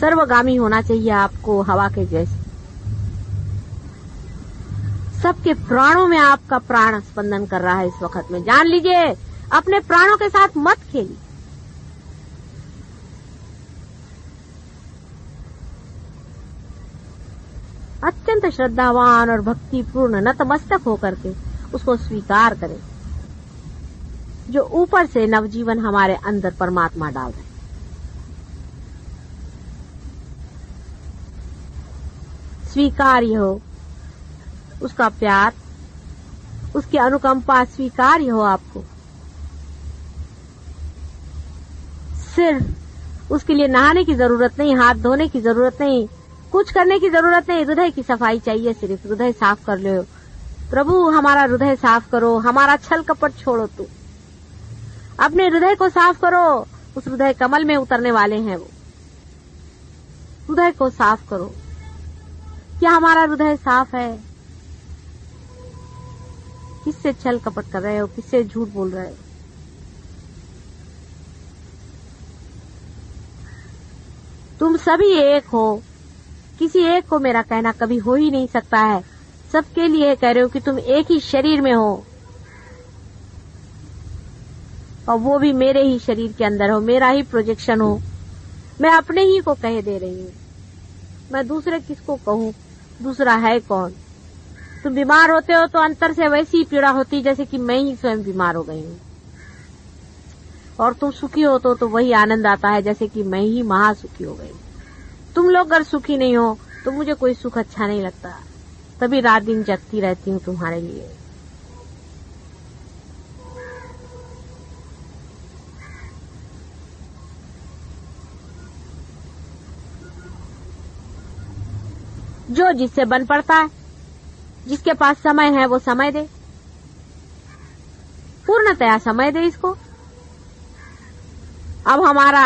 सर्वगामी होना चाहिए आपको, हवा के जैसे। सबके प्राणों में आपका प्राण स्पंदन कर रहा है इस वक्त में। जान लीजिए, अपने प्राणों के साथ मत खेलिए। अत्यंत श्रद्धावान और भक्तिपूर्ण नतमस्तक होकर के उसको स्वीकार करें जो ऊपर से नवजीवन हमारे अंदर परमात्मा डाल रहे। स्वीकार्य हो उसका प्यार, उसकी अनुकंपा स्वीकार्य हो आपको। सिर्फ उसके लिए नहाने की जरूरत नहीं, हाथ धोने की जरूरत नहीं, कुछ करने की जरूरत नहीं, हृदय की सफाई चाहिए। सिर्फ हृदय साफ कर लो। प्रभु हमारा हृदय साफ करो, हमारा छल कपट छोड़ो, तू अपने हृदय को साफ करो। उस हृदय कमल में उतरने वाले हैं वो। हृदय को साफ करो। क्या हमारा हृदय साफ है? किससे छल कपट कर रहे हो? किससे झूठ बोल रहे हो? तुम सभी एक हो। किसी एक को मेरा कहना कभी हो ही नहीं सकता है। सबके लिए कह रहे हो कि तुम एक ही शरीर में हो और वो भी मेरे ही शरीर के अंदर हो, मेरा ही प्रोजेक्शन हो। मैं अपने ही को कह दे रही हूँ। मैं दूसरे किसको कहूँ? दूसरा है कौन? तुम बीमार होते हो तो अंतर से वैसी पीड़ा होती जैसे कि मैं ही स्वयं बीमार हो गई हूँ, और तुम सुखी हो तो वही आनंद आता है जैसे कि मैं ही महासुखी हो गई। तुम लोग अगर सुखी नहीं हो तो मुझे कोई सुख अच्छा नहीं लगता, तभी रात दिन जगती रहती हूँ तुम्हारे लिए। जो जिससे बन पड़ता है, जिसके पास समय है वो समय दे, पूर्णतया समय दे इसको। अब हमारा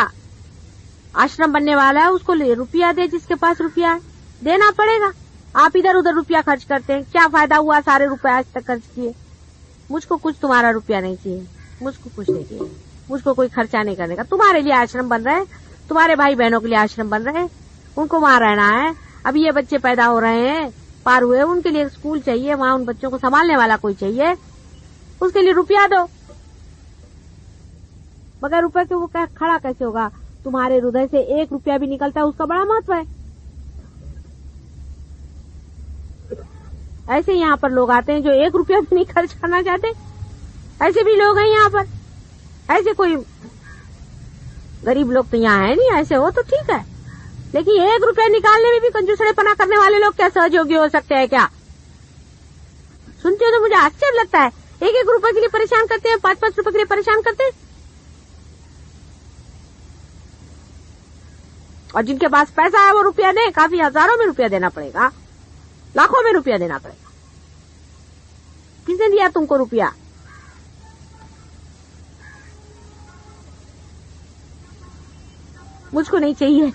आश्रम बनने वाला है, उसको रुपया दे। जिसके पास रुपया है देना पड़ेगा। आप इधर उधर रुपया खर्च करते हैं, क्या फायदा हुआ? सारे रुपए आज तक खर्च किए। मुझको कुछ तुम्हारा रुपया नहीं चाहिए, मुझको कुछ नहीं चाहिए, मुझको कोई खर्चा नहीं करने का। तुम्हारे लिए आश्रम बन रहा है, तुम्हारे भाई बहनों के लिए आश्रम बन रहे हैं, उनको वहां रहना है। अभी ये बच्चे पैदा हो रहे हैं, पार हुए, उनके लिए स्कूल चाहिए, वहां उन बच्चों को संभालने वाला कोई चाहिए, उसके लिए रुपया दो। बगैर रुपए के वो खड़ा कैसे होगा? तुम्हारे हृदय से 1 रुपया भी निकलता है, उसका बड़ा महत्व है। ऐसे यहाँ पर लोग आते हैं जो 1 रुपया भी नहीं खर्च करना चाहते, ऐसे भी लोग हैं यहाँ पर। ऐसे कोई गरीब लोग तो यहाँ है नहीं, ऐसे हो तो ठीक है, लेकिन 1 रुपया निकालने में भी कंजूसड़ेपना करने वाले लोग क्या सहयोगी हो सकते हैं क्या? सुनते हो तो मुझे आश्चर्य लगता है। 1-1 रुपए के लिए परेशान करते हैं, 5-5 रुपए के लिए परेशान करते हैं। और जिनके पास पैसा है वो रुपया दे, काफी हजारों में रुपया देना पड़ेगा, लाखों में रुपया देना पड़ेगा। किसने दिया तुमको रुपया? मुझको नहीं चाहिए।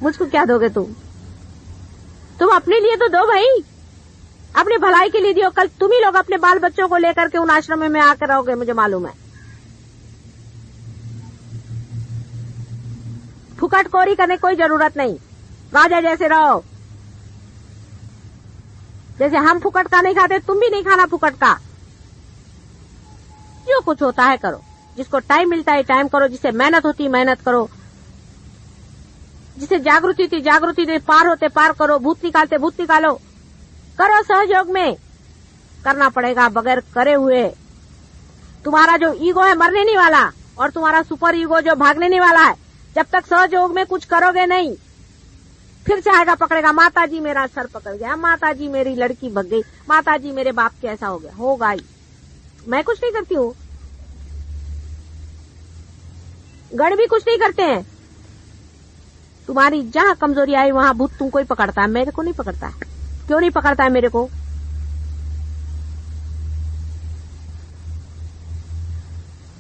मुझको क्या दोगे तुम? तुम अपने लिए तो दो भाई, अपनी भलाई के लिए दियो। कल तुम ही लोग अपने बाल बच्चों को लेकर के उन आश्रम में आकर रहोगे, मुझे मालूम है। फुकटखोरी करने कोई जरूरत नहीं, राजा जैसे रहो। जैसे हम फुकट का नहीं खाते, तुम भी नहीं खाना फुकट का। जो कुछ होता है करो, जिसको टाइम मिलता है टाइम करो, जिसे मेहनत होती मेहनत करो, जिसे जागृति थी जागृति थी, पार होते पार करो, भूत निकालते भूत निकालो। करो सहयोग में, करना पड़ेगा। बगैर करे हुए तुम्हारा जो ईगो है मरने नहीं वाला, और तुम्हारा सुपर ईगो जो भागने नहीं वाला है। जब तक सहयोग में कुछ करोगे नहीं, फिर चाहेगा पकड़ेगा, माता जी मेरा सर पकड़ गया, माता जी मेरी लड़की भग गई, माता जी मेरे बाप के ऐसा हो गया। होगा ही, मैं कुछ नहीं करती हूँ, गण भी कुछ नहीं करते हैं। तुम्हारी जहां कमजोरी आई वहां भूत तुमको ही पकड़ता है, मेरे को नहीं पकड़ता है। क्यों नहीं पकड़ता है मेरे को?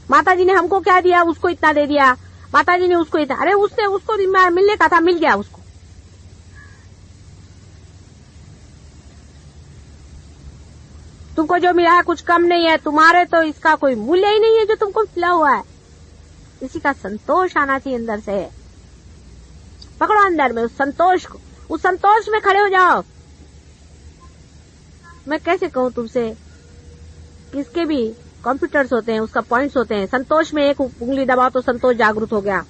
माता जी ने हमको क्या दिया, उसको इतना दे दिया, माता जी ने उसको इतना, अरे उसने उसको मिलने का था, मिल गया उसको। तुमको जो मिला है कुछ कम नहीं है, तुम्हारे तो इसका कोई मूल्य ही नहीं है जो तुमको मिला हुआ है। इसी का संतोष आना चाहिए अंदर से। पकड़ो अंदर में उस संतोष को, उस संतोष में खड़े हो जाओ। मैं कैसे कहूं तुमसे, किसके भी कंप्यूटर्स होते हैं, उसका पॉइंट्स होते हैं। संतोष में एक उंगली दबाओ तो संतोष जागृत हो गया,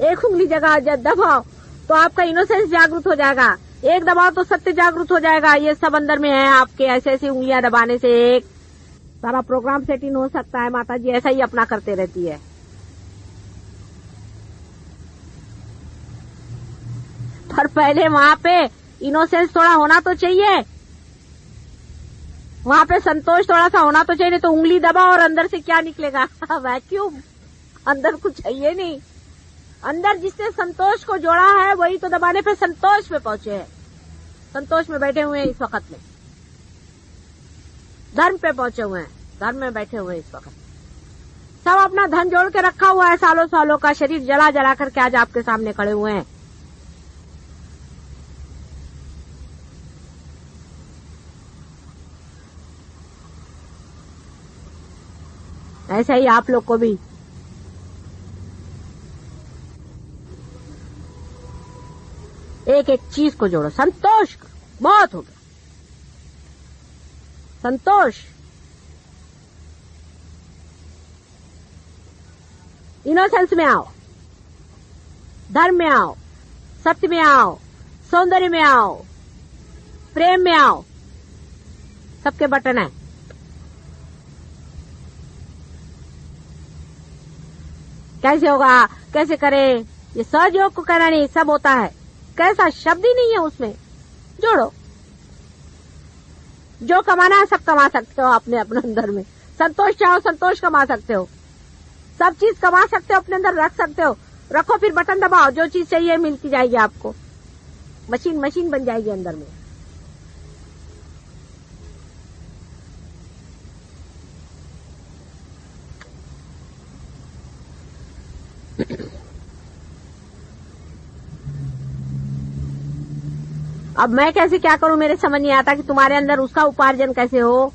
एक उंगली जगह जब दबाओ तो आपका इनोसेंस जागृत हो जाएगा, एक दबाओ तो सत्य जागृत हो जाएगा। ये सब अंदर में है आपके। ऐसे ऐसी उंगलियां दबाने से एक सारा प्रोग्राम सेटिंग हो सकता है। माता जी ऐसा ही अपना करते रहती है। पर पहले वहां पे इनोसेंस थोड़ा होना तो चाहिए, वहां पे संतोष थोड़ा सा होना तो चाहिए। नहीं तो उंगली दबाओ और अंदर से क्या निकलेगा? वैक्यूम, अंदर कुछ चाहिए नहीं। अंदर जिसने संतोष को जोड़ा है वही तो दबाने पे संतोष में पहुंचे हैं, संतोष में बैठे हुए हैं इस वक्त में, धर्म पे पहुंचे हुए हैं, धर्म में बैठे हुए हैं इस वक्त। सब अपना धन जोड़ के रखा हुआ है, सालों सालों का शरीर जला जला करके आज आपके सामने खड़े हुए हैं। ऐसा ही आप लोग को भी एक एक चीज को जोड़ो। संतोष बहुत हो गया, संतोष। इनोसेंस में आओ, धर्म में आओ, सत्य में आओ, सौंदर्य में आओ, प्रेम में आओ। सबके बटन है। कैसे होगा, कैसे करें? ये सहयोग को कहना नहीं, सब होता है। कैसा शब्द ही नहीं है उसमें। जोड़ो, जो कमाना है सब कमा सकते हो अपने अपने अंदर में। संतोष चाहो, संतोष कमा सकते हो, सब चीज कमा सकते हो, अपने अंदर रख सकते हो। रखो, फिर बटन दबाओ, जो चीज चाहिए मिलती जाएगी आपको। मशीन मशीन बन जाएगी अंदर में। अब मैं कैसे क्या करूं, मेरे समझ नहीं आता कि तुम्हारे अंदर उसका उपार्जन कैसे हो।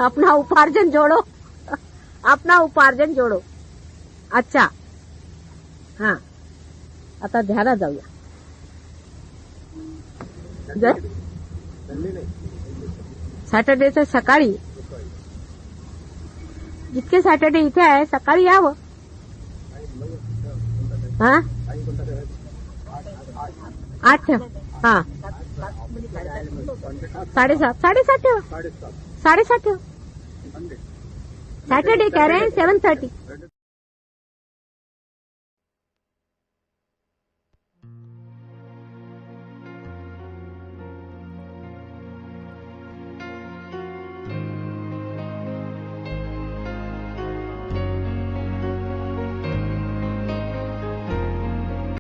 अपना उपार्जन जोड़ो, अपना उपार्जन जोड़ो। अच्छा हा आता ध्यानात जाऊया जर सॅटर्डेचं सकाळी जितके सॅटर्डे इथे आहे सकाळी यावं हा 8 ठेव हा 7:30 ठेव 7:30 ठेव सॅटरडे कह रहे हैं 7:30